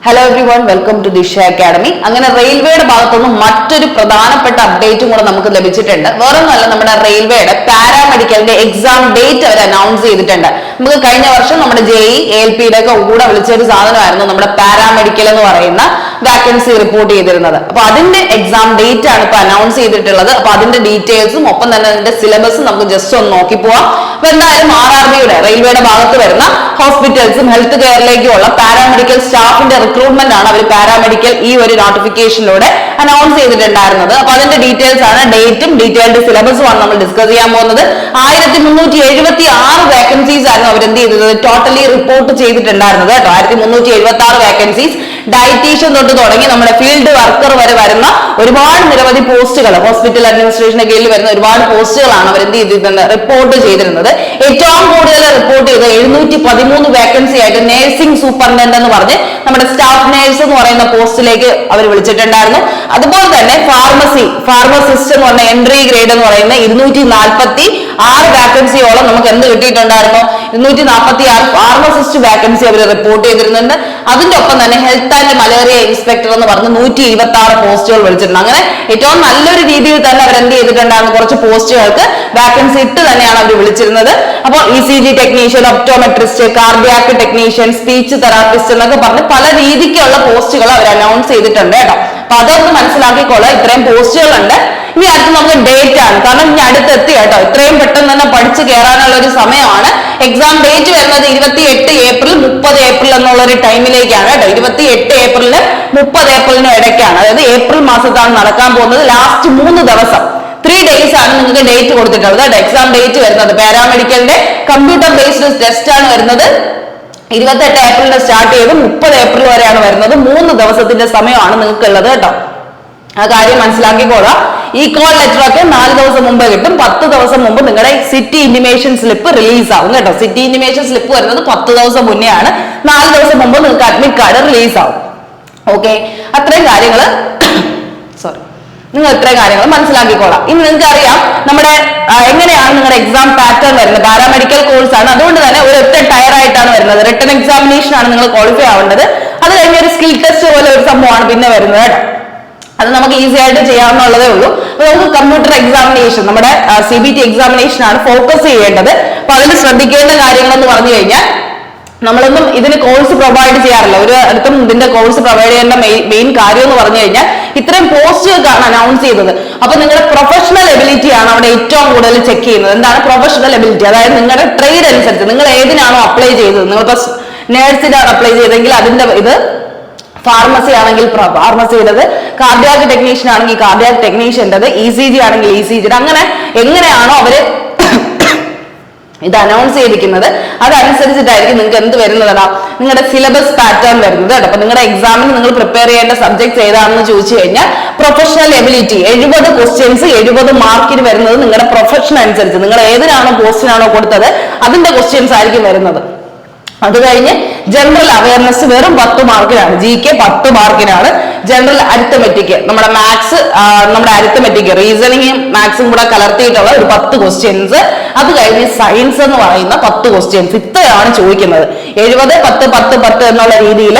Hello everyone, welcome to Disha academy. അങ്ങനെ റെയിൽവേയുടെ ഭാഗത്തുനിന്ന് മറ്റൊരു പ്രധാനപ്പെട്ട അപ്ഡേറ്റും കൂടെ നമുക്ക് ലഭിച്ചിട്ടുണ്ട്. വേറൊന്നുമല്ല, നമ്മുടെ റെയിൽവേയുടെ പാരാമെഡിക്കലിന്റെ എക്സാം ഡേറ്റ് അവർ അനൗൺസ് ചെയ്തിട്ടുണ്ട്. നമുക്ക് കഴിഞ്ഞ വർഷം നമ്മുടെ JEE ALPയുടെ ഒക്കെ കൂടെ വിളിച്ച ഒരു സാധനമായിരുന്നു നമ്മുടെ പാരാമെഡിക്കൽ എന്ന് പറയുന്ന വാക്കൻസി റിപ്പോർട്ട് ചെയ്തിരുന്നത്. അപ്പൊ അതിന്റെ എക്സാം ഡേറ്റ് ആണ് ഇപ്പൊ അനൗൺസ് ചെയ്തിട്ടുള്ളത്. അപ്പൊ അതിന്റെ ഡീറ്റെയിൽസും ഒപ്പം തന്നെ അതിന്റെ സിലബസും നമുക്ക് ജസ്റ്റ് ഒന്ന് നോക്കി പോവാം. അപ്പൊ എന്തായാലും RRBയുടെ റെയിൽവേയുടെ ഭാഗത്ത് വരുന്ന ഹോസ്പിറ്റൽസും ഹെൽത്ത് കെയറിലേക്കുള്ള പാരാമെഡിക്കൽ സ്റ്റാഫിന്റെ റിക്രൂട്ട്മെന്റ് ആണ് അവർ പാരാമെഡിക്കൽ ഈ ഒരു നോട്ടിഫിക്കേഷനിലൂടെ അനൗൺസ് ചെയ്തിട്ടുണ്ടായിരുന്നത്. അപ്പൊ അതിന്റെ ഡീറ്റെയിൽസ് ആണ്, ഡേറ്റും ഡീറ്റെയിൽഡ് സിലബസും ആണ് നമ്മൾ ഡിസ്കസ് ചെയ്യാൻ പോകുന്നത്. 1376 വേക്കൻസീസ് ആയിരുന്നു അവർ എന്ത് ചെയ്തത്, ടോട്ടലി റിപ്പോർട്ട് ചെയ്തിട്ടുണ്ടായിരുന്നത് കേട്ടോ. 1376 വേക്കൻസീസ്. ഡയറ്റീഷ്യൻ തൊട്ട് തുടങ്ങി നമ്മുടെ ഫീൽഡ് വർക്കർ വരെ വരുന്ന ഒരുപാട് നിരവധി പോസ്റ്റുകൾ, ഹോസ്പിറ്റൽ അഡ്മിനിസ്ട്രേഷന്റെ കീഴിൽ വരുന്ന ഒരുപാട് പോസ്റ്റുകളാണ് അവർ എന്ത് ചെയ്തിരുന്നത്, റിപ്പോർട്ട് ചെയ്തിരുന്നത്. ഏറ്റവും കൂടുതൽ റിപ്പോർട്ട് ചെയ്ത് 713 വേക്കൻസി ആയിട്ട് നഴ്സിംഗ് സൂപ്പർഡന്റ് എന്ന് പറഞ്ഞ് നമ്മുടെ സ്റ്റാഫ് നഴ്സ് എന്ന് പറയുന്ന പോസ്റ്റിലേക്ക് അവർ വിളിച്ചിട്ടുണ്ടായിരുന്നു. അതുപോലെ തന്നെ ഫാർമസിസ്റ്റ് എന്ന് പറഞ്ഞ എൻട്രി ഗ്രേഡ് എന്ന് പറയുന്ന 246 വേക്കൻസിയോളം നമുക്ക് എന്ത് കിട്ടിയിട്ടുണ്ടായിരുന്നു, 246 ഫാർമസിസ്റ്റ് വേക്കൻസി അവർ റിപ്പോർട്ട് ചെയ്തിരുന്നുണ്ട്. അതിന്റെ ഒപ്പം തന്നെ ഹെൽത്ത് ആൻഡ് മലേറിയ ഇൻസ്പെക്ടർ എന്ന് പറഞ്ഞ് 126 പോസ്റ്റുകൾ വിളിച്ചിട്ടുണ്ട്. അങ്ങനെ ഏറ്റവും നല്ലൊരു രീതിയിൽ തന്നെ അവർ എന്ത് ചെയ്തിട്ടുണ്ടായിരുന്നു, കുറച്ച് പോസ്റ്റുകൾക്ക് വാക്കൻസി ഇട്ട് തന്നെയാണ് അവർ വിളിച്ചിരുന്നത്. അപ്പോൾ ECG technician, optometrist, cardiac technician, speech therapist എന്നൊക്കെ പറഞ്ഞ് പല രീതിക്കുള്ള പോസ്റ്റുകൾ അവർ അനൗൺസ് ചെയ്തിട്ടുണ്ട് കേട്ടോ. അപ്പൊ അതൊന്ന് മനസ്സിലാക്കിക്കോളാം. ഇത്രയും പോസ്റ്റുകളുണ്ട്. ഇനി അടുത്ത് നമുക്ക് ഡേറ്റ് ആണ്, കാരണം ഇനി അടുത്തെത്തി കേട്ടോ. ഇത്രയും പെട്ടെന്ന് തന്നെ പഠിച്ചു കയറാനുള്ള ഒരു സമയമാണ്. എക്സാം ഡേറ്റ് വരുന്നത് 28 ഏപ്രിൽ 30 ഏപ്രിൽ എന്നുള്ള ഒരു ടൈമിലേക്കാണ് കേട്ടോ. 28 ഏപ്രിലിന് 30 ഏപ്രിലിനും ഇടയ്ക്കാണ്. അതായത് ഏപ്രിൽ മാസത്താണ് നടക്കാൻ പോകുന്നത്. ലാസ്റ്റ് 3 ദിവസം 3 days ആണ് നിങ്ങൾക്ക് ഡേറ്റ് കൊടുത്തിട്ടുള്ളത് കേട്ടോ. എക്സാം ഡേറ്റ് വരുന്നത് പാരാമെഡിക്കലിന്റെ കമ്പ്യൂട്ടർ ബേസ്ഡ് ടെസ്റ്റ് ആണ് വരുന്നത്. 28 ഏപ്രിലിന് സ്റ്റാർട്ട് ചെയ്ത് 30 ഏപ്രിൽ വരെയാണ് വരുന്നത്. 3 ദിവസത്തിന്റെ സമയമാണ് നിങ്ങൾക്ക് ഉള്ളത് കേട്ടോ. ആ കാര്യം മനസ്സിലാക്കിക്കോളാം. ഈ കോൾ ലെറ്റർ ഒക്കെ 4 ദിവസം മുമ്പ് കിട്ടും. 10 ദിവസം മുമ്പ് നിങ്ങളുടെ സിറ്റി ഇന്റിമേഷൻ സ്ലിപ്പ് റിലീസ് ആവും കേട്ടോ. സിറ്റി ഇന്റിമേഷൻ സ്ലിപ്പ് വരുന്നത് 10 ദിവസം മുന്നേ ആണ്. 4 ദിവസം മുമ്പ് നിങ്ങൾക്ക് അഡ്മിറ്റ് കാർഡ് റിലീസ് ആവും. ഓക്കെ, അത്രയും കാര്യങ്ങൾ നിങ്ങൾ ഇത്രയും കാര്യങ്ങൾ മനസ്സിലാക്കിക്കോളാം. ഇനി നിങ്ങൾക്ക് അറിയാം നമ്മുടെ എങ്ങനെയാണ് നിങ്ങളുടെ എക്സാം പാറ്റേൺ വരുന്നത്. പാരാമെഡിക്കൽ കോഴ്സ് ആണ്, അതുകൊണ്ട് തന്നെ ഒരു ഒറ്റ ടയർ ആയിട്ടാണ് വരുന്നത്. റിട്ടൺ എക്സാമിനേഷൻ ആണ് നിങ്ങൾ ക്വാളിഫൈ ആവേണ്ടത്. അത് കഴിഞ്ഞ ഒരു സ്കിൽ ടെസ്റ്റ് പോലെ ഒരു സംഭവമാണ് പിന്നെ വരുന്നത് കേട്ടോ. അത് നമുക്ക് ഈസി ആയിട്ട് ചെയ്യാവുന്നതേ ഉള്ളൂ. അപ്പൊ നമുക്ക് കമ്പ്യൂട്ടർ എക്സാമിനേഷൻ, നമ്മുടെ CBT എക്സാമിനേഷൻ ആണ് ഫോക്കസ് ചെയ്യേണ്ടത്. അപ്പൊ അതിൽ ശ്രദ്ധിക്കേണ്ട കാര്യങ്ങൾ എന്ന് പറഞ്ഞു കഴിഞ്ഞാൽ, നമ്മളൊന്നും ഇതിന് കോഴ്സ് പ്രൊവൈഡ് ചെയ്യാറില്ല. ഒരു അടുത്തും ഇതിന്റെ കോഴ്സ് പ്രൊവൈഡ് ചെയ്യേണ്ട മെയിൻ കാര്യം എന്ന് പറഞ്ഞു കഴിഞ്ഞാൽ, ഇത്രയും പോസ്റ്റുകൾക്കാണ് അനൗൺസ് ചെയ്തത്. അപ്പൊ നിങ്ങളുടെ പ്രൊഫഷണൽ എബിലിറ്റി ആണ് അവിടെ ഏറ്റവും കൂടുതൽ ചെക്ക് ചെയ്യുന്നത്. എന്താണ് പ്രൊഫഷണൽ എബിലിറ്റി? അതായത് നിങ്ങളുടെ ട്രേഡ് അനുസരിച്ച് നിങ്ങൾ ഏതിനാണോ അപ്ലൈ ചെയ്തത്. നിങ്ങളിപ്പോ നേഴ്സിനാണ് അപ്ലൈ ചെയ്തെങ്കിൽ അതിന്റെ ഇത്, ഫാർമസി ആണെങ്കിൽ ഫാർമസിയുടേത്, കാർഡിയാക് ടെക്നീഷ്യൻ ആണെങ്കിൽ കാർഡിയാക് ടെക്നീഷ്യൻ്റെത്, ECG ആണെങ്കിൽ ECG. അങ്ങനെ എങ്ങനെയാണോ അവര് ഇത് അനൗൺസ് ചെയ്തിരിക്കുന്നത് അതനുസരിച്ചിട്ടായിരിക്കും നിങ്ങൾക്ക് എന്ത് വരുന്നതാ, നിങ്ങളുടെ സിലബസ് പാറ്റേൺ വരുന്നത് കേട്ടോ. അപ്പൊ നിങ്ങളുടെ എക്സാമിന് നിങ്ങൾ പ്രിപ്പയർ ചെയ്യേണ്ട സബ്ജക്ട് ഏതാണെന്ന് ചോദിച്ചു കഴിഞ്ഞാൽ, പ്രൊഫഷണൽ എബിലിറ്റി 70 ക്വസ്റ്റ്യൻസ് 70 മാർക്കിന് വരുന്നത് നിങ്ങളുടെ പ്രൊഫഷൻ അനുസരിച്ച്, നിങ്ങൾ ഏതിനാണോ പോസ്റ്റിനാണോ കൊടുത്തത് അതിന്റെ ക്വസ്റ്റ്യൻസ് ആയിരിക്കും വരുന്നത്. അത് കഴിഞ്ഞ് ജനറൽ അവയർനെസ് വെറും 10 മാർക്കിനാണ്. GK 10 മാർക്കിനാണ്. ജനറൽ അരിത്തമെറ്റിക്, നമ്മുടെ മാത്സ്, നമ്മുടെ അരിത്തമെറ്റിക്, റീസണിങ്ങും മാത്സും കൂടെ കലർത്തിയിട്ടുള്ള ഒരു 10 ക്വസ്റ്റ്യൻസ്. അത് കഴിഞ്ഞ് സയൻസ് എന്ന് പറയുന്ന 10 ക്വസ്റ്റ്യൻസ്. ഇത്രയാണ് ചോദിക്കുന്നത്. 70 10 10 10 എന്നുള്ള രീതിയിൽ,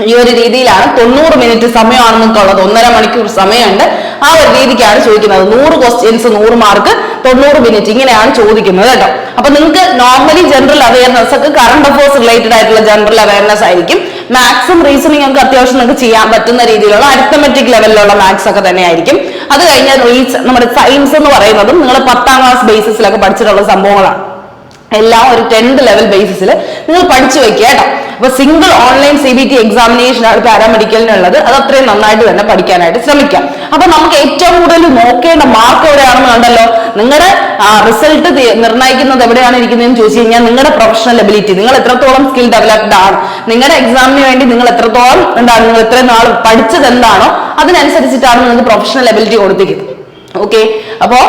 ഈ ഒരു രീതിയിലാണ് 90 മിനിറ്റ് സമയമാണ് നിങ്ങൾക്കുള്ളത്. 1.5 മണിക്കൂർ സമയമുണ്ട്. ആ ഒരു രീതിക്കാണ് ചോദിക്കുന്നത്. 100 ക്വസ്റ്റ്യൻസ് 100 മാർക്ക് 90 മിനിറ്റ്, ഇങ്ങനെയാണ് ചോദിക്കുന്നത് കേട്ടോ. അപ്പൊ നിങ്ങൾക്ക് നോർമലി ജനറൽ അവയർനെസ് ഒക്കെ കറണ്ട് അഫയേഴ്സ് റിലേറ്റഡ് ആയിട്ടുള്ള ജനറൽ അവയർനെസ് ആയിരിക്കും. മാത്സും റീസണിംഗ് ഒക്കെ അത്യാവശ്യം നിങ്ങൾക്ക് ചെയ്യാൻ പറ്റുന്ന രീതിയിലുള്ള അരിത്തമെറ്റിക് ലെവലിലുള്ള മാത്സ് ഒക്കെ തന്നെ ആയിരിക്കും. അത് കഴിഞ്ഞാൽ നമ്മുടെ സയൻസ് എന്ന് പറയുന്നതും നിങ്ങൾ 10ാം ക്ലാസ് ബേസിസിലൊക്കെ പഠിച്ചിട്ടുള്ള സംഭവങ്ങളാണ്. എല്ലാം ഒരു 10th ലെവൽ ബേസിസിൽ നിങ്ങൾ പഠിച്ചു വെക്കുക കേട്ടോ. അപ്പൊ സിംഗിൾ ഓൺലൈൻ CBT എക്സാമിനേഷൻ ആണ് പാരാമെഡിക്കലിനുള്ളത്. അത് അത്രയും നന്നായിട്ട് തന്നെ പഠിക്കാനായിട്ട് ശ്രമിക്കാം. അപ്പൊ നമുക്ക് ഏറ്റവും കൂടുതൽ നോക്കേണ്ട മാർക്ക് എവിടെയാണെന്ന് കണ്ടല്ലോ. നിങ്ങളുടെ റിസൾട്ട് നിർണ്ണയിക്കുന്നത് എവിടെയാണ് ഇരിക്കുന്നതെന്ന് ചോദിച്ചു കഴിഞ്ഞാൽ, നിങ്ങളുടെ പ്രൊഫഷണൽ എബിലിറ്റി, നിങ്ങൾ എത്രത്തോളം സ്കിൽ ഡെവലപ്ഡ് ആണ്, നിങ്ങളുടെ എക്സാമിന് വേണ്ടി നിങ്ങൾ എത്രത്തോളം എന്താണ്, നിങ്ങൾ ഇത്രയും നാൾ പഠിച്ചത് എന്താണോ അതിനനുസരിച്ചിട്ടാണ് നിങ്ങൾക്ക് പ്രൊഫഷണൽ എബിലിറ്റി കൊടുത്തിരിക്കുന്നത്. ഓക്കെ, അപ്പോ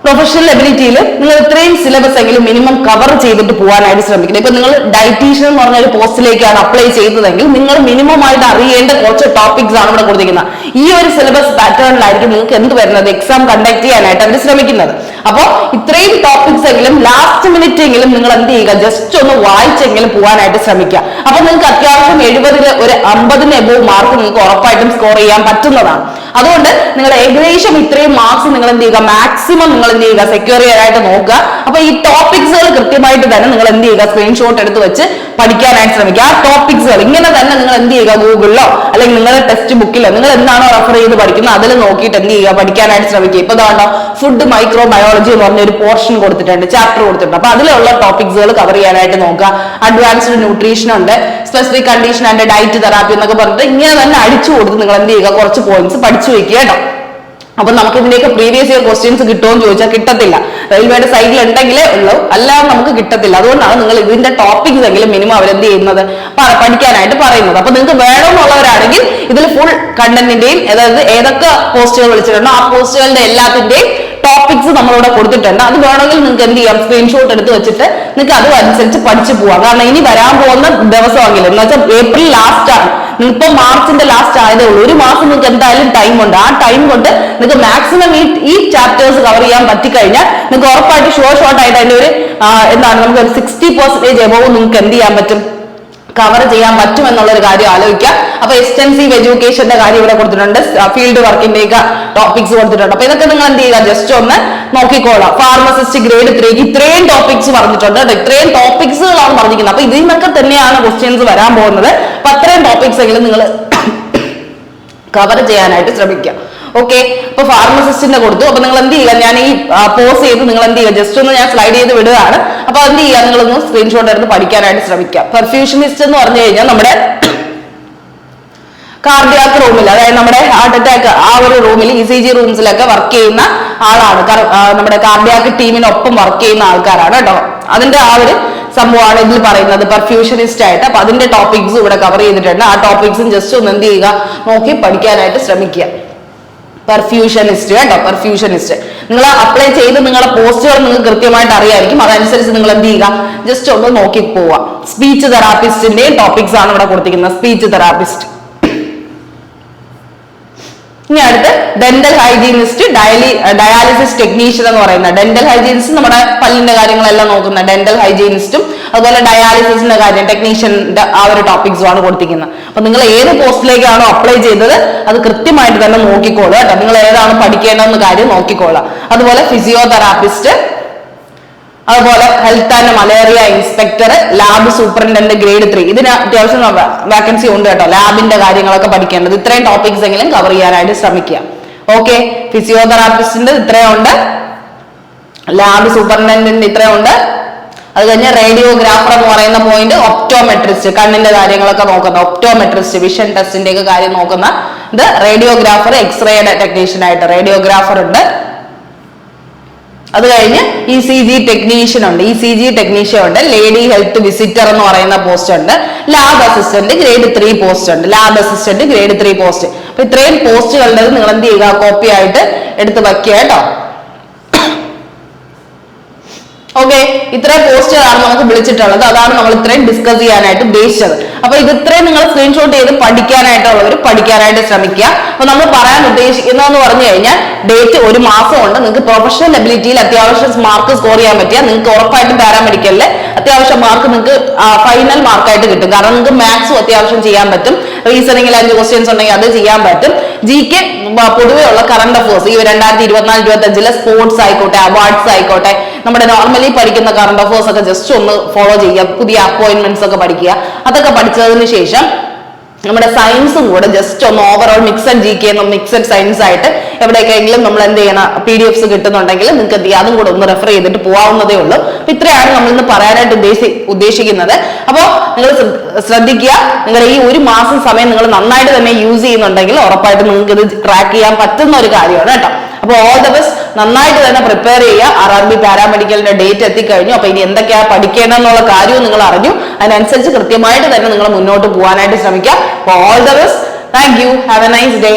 പ്രൊഫഷണൽ എബിലിറ്റിയിൽ നിങ്ങൾ ഇത്രയും സിലബസ് എങ്കിലും മിനിമം കവർ ചെയ്തിട്ട് പോകാനായിട്ട് ശ്രമിക്കണം. ഇപ്പൊ നിങ്ങൾ ഡയറ്റീഷ്യൻ എന്ന് പറഞ്ഞ ഒരു പോസ്റ്റിലേക്കാണ് അപ്ലൈ ചെയ്തതെങ്കിൽ നിങ്ങൾ മിനിമം ആയിട്ട് അറിയേണ്ട കുറച്ച് ടോപ്പിക്സ് ആണ് ഇവിടെ കൊടുത്തിരിക്കുന്നത്. ഈ ഒരു സിലബസ് പാറ്റേണിലായിരിക്കും നിങ്ങൾക്ക് എന്ത് വരുന്നത്, എക്സാം കണ്ടക്ട് ചെയ്യാനായിട്ട് അവർ ശ്രമിക്കുന്നത്. അപ്പൊ ഇത്രയും ടോപ്പിക്സ് എങ്കിലും ലാസ്റ്റ് മിനിറ്റ് എങ്കിലും നിങ്ങൾ എന്ത് ചെയ്യുക, ജസ്റ്റ് ഒന്ന് വായിച്ചെങ്കിലും പോകാനായിട്ട് ശ്രമിക്കുക. അപ്പൊ നിങ്ങൾക്ക് അത്യാവശ്യം 70 ഒരു 50 എബോവ് മാർക്ക് നിങ്ങൾക്ക് ഉറപ്പായിട്ടും സ്കോർ ചെയ്യാൻ പറ്റുന്നതാണ്. അതുകൊണ്ട് നിങ്ങൾ ഏകദേശം ഇത്രയും മാർക്സ് നിങ്ങൾ എന്ത് ചെയ്യുക, മാക്സിമം നിങ്ങൾ എന്ത് ചെയ്യുക, സെക്യൂർ ചെയ്യാനായിട്ട് നോക്കുക. അപ്പൊ ഈ ടോപ്പിക്സുകൾ കൃത്യമായിട്ട് തന്നെ നിങ്ങൾ എന്ത് ചെയ്യുക, സ്ക്രീൻഷോട്ട് എടുത്ത് വെച്ച് പഠിക്കാനായിട്ട് ശ്രമിക്കുക. ആ ടോപ്പിക്സുകൾ ഇങ്ങനെ തന്നെ നിങ്ങൾ എന്ത് ചെയ്യുക, ഗൂഗിളിലോ അല്ലെങ്കിൽ നിങ്ങളുടെ ടെക്സ്റ്റ് ബുക്കിലോ നിങ്ങൾ എന്താണോ റെഫർ ചെയ്ത് പഠിക്കുന്നത് അതിൽ നോക്കിയിട്ട് എന്ത് ചെയ്യുക, പഠിക്കാനായിട്ട് ശ്രമിക്കുക. ഇപ്പൊ ഇതാണോ ഫുഡ് മൈക്രോ ബയോളജി എന്ന് പറഞ്ഞ ഒരു പോർഷൻ കൊടുത്തിട്ടുണ്ട്, ചാപ്റ്റർ കൊടുത്തിട്ടുണ്ട്. അപ്പൊ അതിലുള്ള ടോപ്പിക്സുകൾ കവർ ചെയ്യാനായിട്ട് നോക്കുക. അഡ്വാൻസ്ഡ് ന്യൂട്രീഷൻ ഉണ്ട്, specific condition and diet therapy എന്നൊക്കെ പറഞ്ഞിട്ട് ഇങ്ങനെ തന്നെ അടിച്ചു കൊടുത്ത് നിങ്ങൾ എന്ത് ചെയ്യുക, കുറച്ച് പോയിന്റ്സ് പഠിച്ചു വെക്കുക കേട്ടോ. അപ്പൊ നമുക്ക് ഇതിന്റെയൊക്കെ പ്രീവിയസ് ഇയർ ക്വസ്റ്റ്യൻസ് കിട്ടുമോ എന്ന് ചോദിച്ചാൽ കിട്ടത്തില്ല. റെയിൽവേയുടെ സൈഡിൽ ഉണ്ടെങ്കിലേ ഉള്ളൂ, അല്ലാതെ നമുക്ക് കിട്ടത്തില്ല. അതുകൊണ്ടാണ് നിങ്ങൾ ഇതിന്റെ ടോപ്പിക്സ് എങ്കിലും മിനിമം അവരെന്ത് ചെയ്യുന്നത്, പഠിക്കാനായിട്ട് പറയുന്നത്. അപ്പൊ നിങ്ങൾക്ക് വേണമെന്നുള്ളവരാണെങ്കിൽ ഇതിൽ ഫുൾ കണ്ടന്റിന്റെയും അതായത് ഏതൊക്കെ പോസ്റ്റുകൾ വിളിച്ചിട്ടുണ്ടോ ആ പോസ്റ്റുകളുടെ എല്ലാത്തിന്റെയും ടോപ്പിക്സ് നമ്മളിവിടെ കൊടുത്തിട്ടുണ്ട്. അത് വേണമെങ്കിൽ നിങ്ങൾക്ക് എന്ത് ചെയ്യാം, സ്ക്രീൻഷോട്ട് എടുത്ത് വെച്ചിട്ട് നിങ്ങൾക്ക് അത് അനുസരിച്ച് പഠിച്ചു പോവാം. കാരണം ഇനി വരാൻ പോകുന്ന ദിവസമെങ്കിലും എന്ന് വെച്ചാൽ ഏപ്രിൽ ലാസ്റ്റ് ആണ്, ഇപ്പൊ മാർച്ചിന്റെ ലാസ്റ്റ് ആയതേ ഉള്ളൂ. ഒരു മാസം നിങ്ങൾക്ക് എന്തായാലും ടൈം ഉണ്ട്. ആ ടൈം കൊണ്ട് നിങ്ങൾക്ക് മാക്സിമം ഈ ചാപ്റ്റേഴ്സ് കവർ ചെയ്യാൻ പറ്റിക്കഴിഞ്ഞാൽ നിങ്ങൾക്ക് ഉറപ്പായിട്ട് ഷോർട്ട് ആയിട്ട് അതിന്റെ ഒരു എന്താണ് നമുക്ക് 60% എബോവ് നിങ്ങൾക്ക് എന്ത് ചെയ്യാൻ പറ്റും, കവർ ചെയ്യാൻ പറ്റും എന്നുള്ളൊരു കാര്യം ആലോചിക്കുക. അപ്പൊ എക്സ്റ്റൻസീവ് എഡ്യൂക്കേഷന്റെ കാര്യം ഇവിടെ കൊടുത്തിട്ടുണ്ട്, ഫീൽഡ് വർക്കിന്റെ ഒക്കെ ടോപ്പിക്സ് കൊടുത്തിട്ടുണ്ട്. അപ്പൊ ഇതൊക്കെ നിങ്ങൾ എന്ത് ചെയ്യുക, ജസ്റ്റ് ഒന്ന് നോക്കിക്കോളാം. ഫാർമസിസ്റ്റ് ഗ്രേഡ് 3 ഇത്രയും ടോപ്പിക്സ് പറഞ്ഞിട്ടുണ്ട് കേട്ടോ, ഇത്രയും ടോപ്പിക്സുകളാണ് പറഞ്ഞിരിക്കുന്നത്. അപ്പൊ ഇതിൽ നിന്നൊക്കെ തന്നെയാണ് ക്വസ്റ്റ്യൻസ് വരാൻ പോകുന്നത്. അപ്പൊ അത്രയും ടോപ്പിക്സ് എങ്കിലും നിങ്ങൾ കവർ ചെയ്യാനായിട്ട് ശ്രമിക്കുക. ഓക്കെ, അപ്പൊ ഫാർമസിസ്റ്റിന്റെ കൊടുത്തു. അപ്പൊ നിങ്ങൾ എന്ത് ചെയ്യുക, ഞാൻ ഈ പോസ് ചെയ്ത് നിങ്ങൾ എന്ത് ചെയ്യുക, ജസ്റ്റ് ഒന്ന് ഞാൻ സ്ലൈഡ് ചെയ്ത് വിടുകയാണ്. അപ്പൊ എന്ത് ചെയ്യുക, നിങ്ങളൊന്ന് സ്ക്രീൻഷോട്ട് എടുത്ത് പഠിക്കാനായിട്ട് ശ്രമിക്കുക. പെർഫ്യൂഷനിസ്റ്റ് എന്ന് പറഞ്ഞു കഴിഞ്ഞാൽ നമ്മുടെ കാർഡിയാക് റൂമിൽ, അതായത് നമ്മുടെ ഹാർട്ട് അറ്റാക്ക് ആ ഒരു റൂമിൽ ECG റൂംസിലൊക്കെ വർക്ക് ചെയ്യുന്ന ആളാണ്. നമ്മുടെ കാർഡിയാക് ടീമിനൊപ്പം വർക്ക് ചെയ്യുന്ന ആൾക്കാരാണ് കേട്ടോ. അതിന്റെ ആ ഒരു സംഭവമാണ് ഇതിൽ പറയുന്നത് പെർഫ്യൂഷനിസ്റ്റ് ആയിട്ട്. അപ്പൊ അതിന്റെ ടോപ്പിക്സും ഇവിടെ കവർ ചെയ്തിട്ടുണ്ട്. ആ ടോപ്പിക്സും ജസ്റ്റ് ഒന്ന് എന്ത് ചെയ്യുക, നോക്കി പഠിക്കാനായിട്ട് ശ്രമിക്കുക. പെർഫ്യൂഷനിസ്റ്റ് കേട്ടോ, പെർഫ്യൂഷനിസ്റ്റ് നിങ്ങൾ അപ്ലൈ ചെയ്ത് നിങ്ങളുടെ പോസ്റ്റുകൾ നിങ്ങൾക്ക് കൃത്യമായിട്ട് അറിയായിരിക്കും. അതനുസരിച്ച് നിങ്ങൾ എന്ത് ചെയ്യുക, ജസ്റ്റ് ഒന്ന് നോക്കി പോവുക. സ്പീച്ച് തെറാപ്പിസ്റ്റിന്റെയും ടോപ്പിക്സ് ആണ് ഇവിടെ കൊടുത്തിരിക്കുന്നത്, സ്പീച്ച് തെറാപ്പിസ്റ്റ്. ഇനി അടുത്ത് ഡെന്റൽ ഹൈജീനിസ്റ്റ്, ഡയാലിസിസ് ടെക്നീഷ്യൻ എന്ന് പറയുന്ന ഡെന്റൽ ഹൈജീനിസ്റ്റ് നമ്മുടെ പല്ലിന്റെ കാര്യങ്ങളെല്ലാം നോക്കുന്ന ഡെന്റൽ ഹൈജീനിസ്റ്റും അതുപോലെ ഡയാലിസിസിന്റെ കാര്യം ടെക്നീഷ്യന്റെ ആ ഒരു ടോപ്പിക്സും ആണ് കൊടുത്തിരിക്കുന്നത്. അപ്പൊ നിങ്ങൾ ഏത് പോസ്റ്റിലേക്കാണോ അപ്ലൈ ചെയ്തത് അത് കൃത്യമായിട്ട് തന്നെ നോക്കിക്കോളുക കേട്ടോ. നിങ്ങൾ ഏതാണ് പഠിക്കേണ്ടതെന്ന കാര്യം നോക്കിക്കോളാം. അതുപോലെ ഫിസിയോതെറാപ്പിസ്റ്റ്, അതുപോലെ health and malaria inspector, lab superintendent grade 3 ഇതിന് അത്യാവശ്യം വാക്കൻസി ഉണ്ട് കേട്ടോ. ലാബിന്റെ കാര്യങ്ങളൊക്കെ പഠിക്കേണ്ടത് ഇത്രയും ടോപ്പിക്സ് എങ്കിലും കവർ ചെയ്യാനായിട്ട് ശ്രമിക്കുക. ഓക്കെ, ഫിസിയോതെറാപ്പിസ്റ്റിന്റെ ഇത്രയുണ്ട്, ലാബ് സൂപ്രണ്ടന്റിന്റെ ഇത്രയുണ്ട്. അത് കഴിഞ്ഞ് റേഡിയോഗ്രാഫർ എന്ന് പറയുന്ന പോയിന്റ്, ഒപ്റ്റോമെട്രിസ്റ്റ് കണ്ണിന്റെ കാര്യങ്ങളൊക്കെ നോക്കുന്ന ഒപ്റ്റോമെട്രിസ്റ്റ്, വിഷൻ ടെസ്റ്റിന്റെ ഒക്കെ കാര്യം നോക്കുന്ന ഇത് റേഡിയോഗ്രാഫർ, എക്സ്റേയുടെ ടെക്നീഷ്യൻ ആയിട്ട് റേഡിയോഗ്രാഫർ ഉണ്ട്. അത് കഴിഞ്ഞ് ECG ടെക്നീഷ്യൻ ഉണ്ട്, ECG ടെക്നീഷ്യൻ ഉണ്ട്, ലേഡി ഹെൽത്ത് വിസിറ്റർ എന്ന് പറയുന്ന പോസ്റ്റ് ഉണ്ട്, ലാബ് അസിസ്റ്റന്റ് ഗ്രേഡ് 3 പോസ്റ്റ് ഉണ്ട്, ലാബ് അസിസ്റ്റന്റ് ഗ്രേഡ് 3 പോസ്റ്റ്. അപ്പൊ ഇത്രയും പോസ്റ്റുകളുടെ നിങ്ങൾ എന്ത് ചെയ്യുക, കോപ്പി ആയിട്ട് എടുത്ത് വയ്ക്കുക കേട്ടോ. ഓക്കെ, ഇത്രയും പോസ്റ്റുകളാണ് നമുക്ക് വിളിച്ചിട്ടുള്ളത്. അതാണ് നമ്മൾ ഇത്രയും ഡിസ്കസ് ചെയ്യാനായിട്ട് ഉദ്ദേശിച്ചത്. അപ്പൊ ഇത് ഇത്രയും നിങ്ങൾ സ്ക്രീൻഷോട്ട് ചെയ്ത് പഠിക്കാനായിട്ടുള്ളവർ പഠിക്കാനായിട്ട് ശ്രമിക്കുക. അപ്പൊ നമ്മൾ പറയാൻ ഉദ്ദേശിക്കുന്നതെന്ന് പറഞ്ഞു കഴിഞ്ഞാൽ ഡേറ്റ് ഒരു മാസം ഉണ്ട്. നിങ്ങൾക്ക് പ്രൊഫഷണൽ എബിലിറ്റിയിൽ അത്യാവശ്യം മാർക്ക് സ്കോർ ചെയ്യാൻ പറ്റിയാൽ നിങ്ങൾക്ക് ഉറപ്പായിട്ടും പാരാമെഡിക്കലില് അത്യാവശ്യം മാർക്ക് നിങ്ങൾക്ക് ഫൈനൽ മാർക്കായിട്ട് കിട്ടും. കാരണം നിങ്ങൾക്ക് മാത്സും അത്യാവശ്യം ചെയ്യാൻ പറ്റും, റീസണിങ്ങിൽ 5 ക്വസ്റ്റ്യൻസ് ഉണ്ടെങ്കിൽ അത് ചെയ്യാൻ പറ്റും. GK പൊതുവെ ഉള്ള കറണ്ട് അഫേഴ്സ് ഈ 2024-25 സ്പോർട്സ് ആയിക്കോട്ടെ, അവാർഡ്സ് ആയിക്കോട്ടെ, നമ്മുടെ നോർമലി പഠിക്കുന്ന കറണ്ട് അഫേഴ്സ് ഒക്കെ ജസ്റ്റ് ഒന്ന് ഫോളോ ചെയ്യുക. പുതിയ അപ്പോയിന്റ്മെന്റ്സ് ഒക്കെ പഠിക്കുക. അതൊക്കെ പഠിച്ചതിന് ശേഷം നമ്മുടെ സയൻസും കൂടെ ജസ്റ്റ് ഒന്ന് ഓവറോൾ മിക്സഡ് GK എന്നും മിക്സഡ് സയൻസ് ആയിട്ട് എവിടെയൊക്കെയെങ്കിലും നമ്മൾ എന്ത് ചെയ്യണം, PDF കിട്ടുന്നുണ്ടെങ്കിൽ നിങ്ങൾക്ക് എന്ത് ചെയ്യാം, അതും കൂടെ ഒന്ന് റെഫർ ചെയ്തിട്ട് പോകാവുന്നതേ ഉള്ളൂ. അപ്പൊ ഇത്രയാണ് നമ്മൾ ഇന്ന് പറയാനായിട്ട് ഉദ്ദേശിക്കുന്നത്. അപ്പോൾ നിങ്ങൾ ശ്രദ്ധിക്കുക, നിങ്ങളുടെ ഈ ഒരു മാസം സമയം നിങ്ങൾ നന്നായിട്ട് തന്നെ യൂസ് ചെയ്യുന്നുണ്ടെങ്കിൽ ഉറപ്പായിട്ടും നിങ്ങൾക്ക് ഇത് ട്രാക്ക് ചെയ്യാൻ പറ്റുന്ന ഒരു കാര്യമാണ് കേട്ടോ. അപ്പൊ ഓൾ ദ ബെസ്റ്റ്, നന്നായിട്ട് തന്നെ പ്രിപ്പയർ ചെയ്യുക. RRB പാരാമെഡിക്കലിന്റെ ഡേറ്റ് എത്തിക്കഴിഞ്ഞു. അപ്പൊ ഇനി എന്തൊക്കെയാണ് പഠിക്കേണ്ടതെന്നുള്ള കാര്യവും നിങ്ങൾ അറിഞ്ഞു. അതിനനുസരിച്ച് കൃത്യമായിട്ട് തന്നെ നിങ്ങൾ മുന്നോട്ട് പോകാനായിട്ട് ശ്രമിക്കുക. All the best, thank you, have A nice day.